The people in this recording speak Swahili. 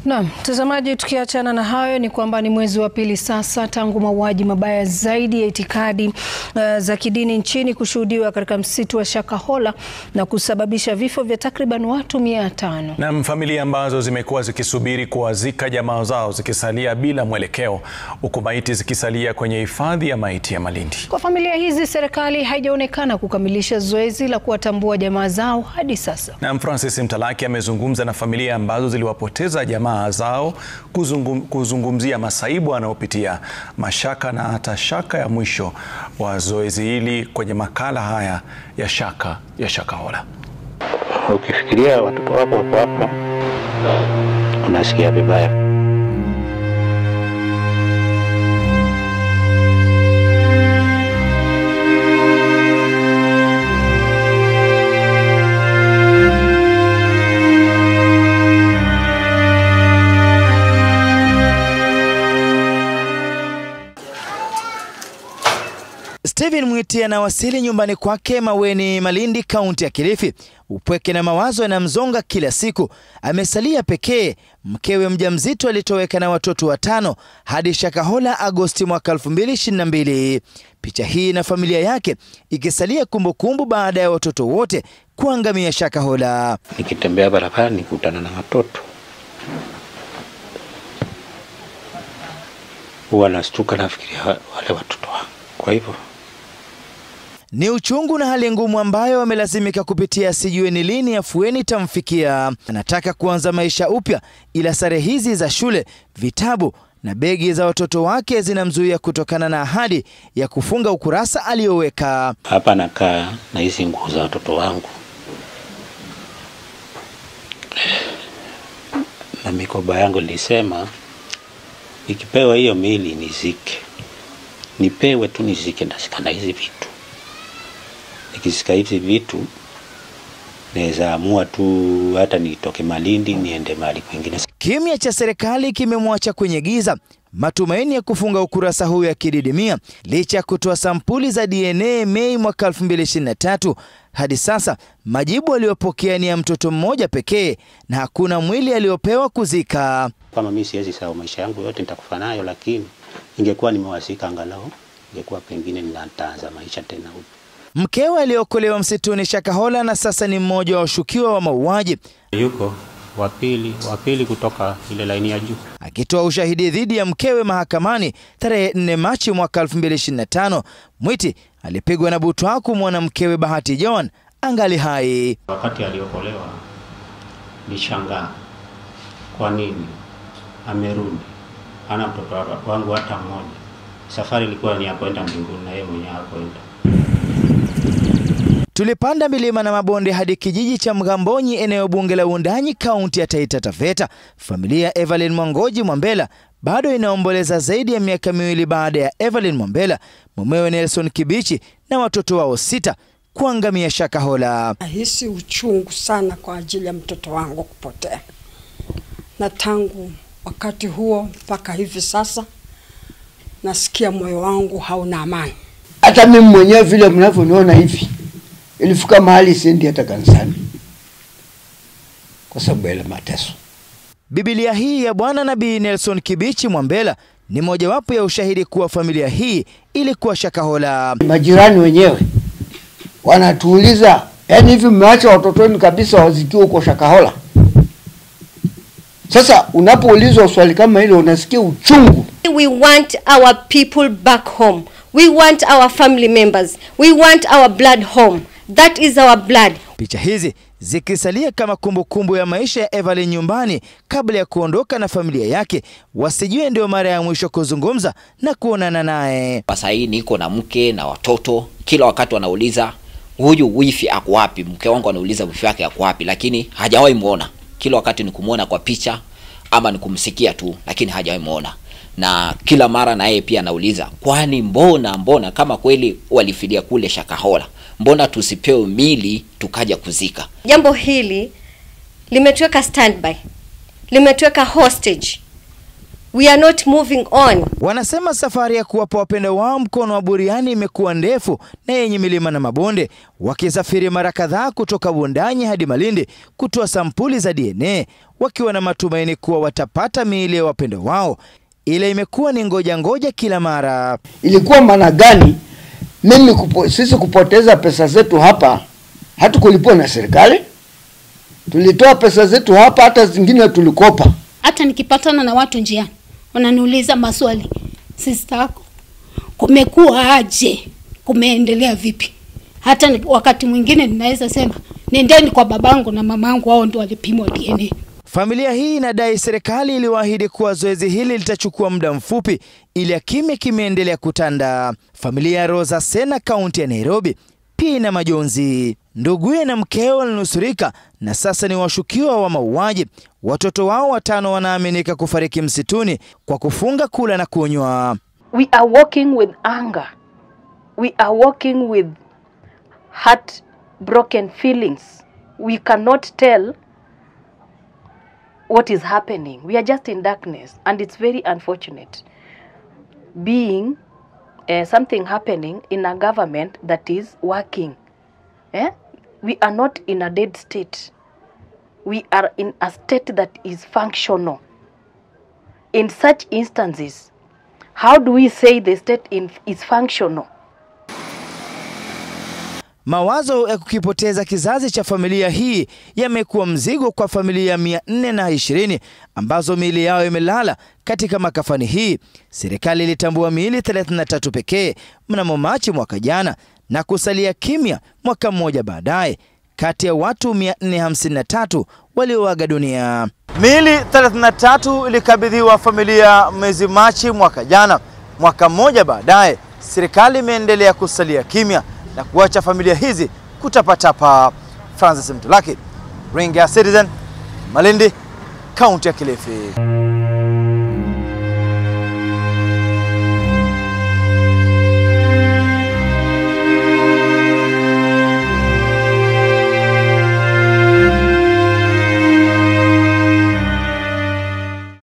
Naam, mtazamaji, tukiachana na hayo ni kwamba ni mwezi wa pili sasa tangu mauaji mabaya zaidi ya itikadi za kidini nchini kushuhudiwa katika msitu wa Shakahola na kusababisha vifo vya takriban watu 500. Na familia ambazo zimekuwa zikisubiri kuwazika jamaa zao zikisalia bila mwelekeo, huku maiti zikisalia kwenye hifadhi ya maiti ya Malindi. Kwa familia hizi, serikali haijaonekana kukamilisha zoezi la kuwatambua jamaa zao hadi sasa. Na Francis Mtalaki amezungumza na familia ambazo ziliwapoteza jamaa zao kuzungumzia masaibu anayopitia, mashaka na hata shaka ya mwisho wa zoezi hili kwenye makala haya ya Shaka ya Shakahola. Ukifikiria watoto wako hapo unasikia vibaya. Steven Mwiti anawasili nyumbani kwake Maweni, Malindi, kaunti ya Kilifi. Upweke na mawazo yanamzonga kila siku. Amesalia pekee. Mkewe mjamzito alitoweka na watoto 5 hadi Shakahola Agosti mwaka 2022. Picha hii na familia yake ikisalia kumbukumbu baada ya watoto wote kuangamia Shakahola. Nikitembea barabarani nikutana na watoto, huwa nastuka, nafikiria wale watoto wangu. Kwa hivyo ni uchungu na hali ngumu ambayo amelazimika kupitia, sijue ni lini afueni tamfikia. Anataka kuanza maisha upya, ila sare hizi za shule, vitabu na begi za watoto wake zinamzuia kutokana na ahadi ya kufunga ukurasa aliyoweka. Hapa nakaa na hizi nguo za watoto wangu na mikoba yangu. Nilisema ikipewa hiyo mili nizike, nipewe tu nizike, ndashikana hizi vitu. Nikisika hizi vitu naweza amua tu hata nitoke Malindi niende mahali kwingine. Kimya cha serikali kimemwacha kwenye giza. Matumaini ya kufunga ukurasa huu ya kididimia licha ya kutoa sampuli za DNA Mei mwaka 2023. Hadi sasa majibu aliyopokea ni ya mtoto mmoja pekee na hakuna mwili aliopewa kuzika. Kama mimi siwezi sawa maisha yangu yote nitakufa nayo, lakini ingekuwa nimewasika angalau ingekuwa pengine ninaanza maisha tena upya. Mkewe aliokolewa msituni Shakahola na sasa ni mmoja wa washukiwa wa mauaji. Yuko wa pili kutoka ile laini ya juu. Akitoa ushahidi dhidi ya mkewe mahakamani tarehe 4 Machi mwaka 2025, Mwiti alipigwa na butwaa kumwona mkewe Bahati John angali hai. Wakati aliokolewa nishangaa, kwa nini amerudi? Ana mtoto wangu hata mmoja. Safari ilikuwa ni ya kwenda mbinguni na yeye mwenyewe hakwenda. Tulipanda milima na mabonde hadi kijiji cha Mgambonyi, eneo bunge la Wundanyi, kaunti ya Taita Taveta. Familia ya Evelyn Mwangoji Mwambela bado inaomboleza zaidi ya miaka 2 baada ya Evelyn Mwambela, mumewe Nelson Kibichi na watoto wao 6 kuangamia Shakahola. Nahisi uchungu sana kwa ajili ya mtoto wangu kupotea. Na tangu wakati huo mpaka hivi sasa nasikia moyo wangu hauna amani. Hata mimi mwenyewe vile mnavyoniona hivi, ilifika mahali siendi hata kanisani kwa sababu ya mateso. Biblia hii ya Bwana Nabii Nelson Kibichi Mwambela ni mojawapo ya ushahidi kuwa familia hii ilikuwa Shakahola. Majirani wenyewe wanatuuliza, yani hivi mmeacha watoto wenu kabisa wazikiwa huko Shakahola? Sasa unapoulizwa swali kama hilo unasikia uchungu. We want our people back home. We want our family members. We want our blood home. That is our blood. Picha hizi zikisalia kama kumbukumbu ya maisha ya Evelyn nyumbani kabla ya kuondoka na familia yake, wasijue ndio mara ya mwisho kuzungumza na kuonana naye. Sasa hii niko na mke na watoto, kila wakati wanauliza huyu wifi ako wapi? Mke wangu anauliza wifi yake ako wapi, lakini hajawahi muona. Kila wakati ni kumuona kwa picha ama ni kumsikia tu, lakini hajawahi muona. Na kila mara na yeye pia anauliza, kwani mbona kama kweli walifidia kule Shakahola, mbona tusipewe mili tukaja kuzika? Jambo hili limetuweka standby, limetuweka hostage We are not moving on. Wanasema safari ya kuwapa wapendwa wao mkono wa buriani imekuwa ndefu na yenye milima na mabonde, wakisafiri mara kadhaa kutoka Wundanyi hadi Malindi kutoa sampuli za DNA, wakiwa na matumaini kuwa watapata miili ya wapendwa wao, ila imekuwa ni ngoja kila mara. Ilikuwa maana gani sisi kupoteza pesa zetu hapa? Hatukulipwa na serikali, tulitoa pesa zetu hapa, hata zingine tulikopa. Hata nikipatana na watu njiani wananiuliza maswali, sister yako kumekuwa aje, kumeendelea vipi? Hata wakati mwingine ninaweza sema nendeni kwa babangu na mamangu, wao ndio walipimwa DNA. Familia hii inadai serikali iliwaahidi kuwa zoezi hili litachukua muda mfupi, ili kimya kimeendelea kutanda. Familia ya Rosa Sena, kaunti ya Nairobi, pia ina majonzi. Nduguye na mkeo walinusurika na sasa ni washukiwa wa mauaji. Watoto wao 5 wanaaminika kufariki msituni kwa kufunga, kula na kunywa. We are walking with anger. We are walking with heartbroken feelings. We cannot tell what is happening. We are just in darkness, and it's very unfortunate being something happening in a government that is working. We are not in a dead state. We are in a state that is functional. In such instances, how do we say the state is functional? Mawazo ya kukipoteza kizazi cha familia hii yamekuwa mzigo kwa familia 420 ambazo miili yao imelala katika makafani hii. Serikali ilitambua miili 33 pekee mnamo Machi mwaka jana na kusalia kimya mwaka mmoja baadaye kati ya watu 453 walioaga dunia. Miili 33 ilikabidhiwa familia mwezi Machi mwaka jana. Mwaka mmoja baadaye, serikali imeendelea kusalia kimya na kuacha familia hizi kutapatapa. Francis Mtulaki, Ringa Citizen, Malindi, kaunti ya Kilifi.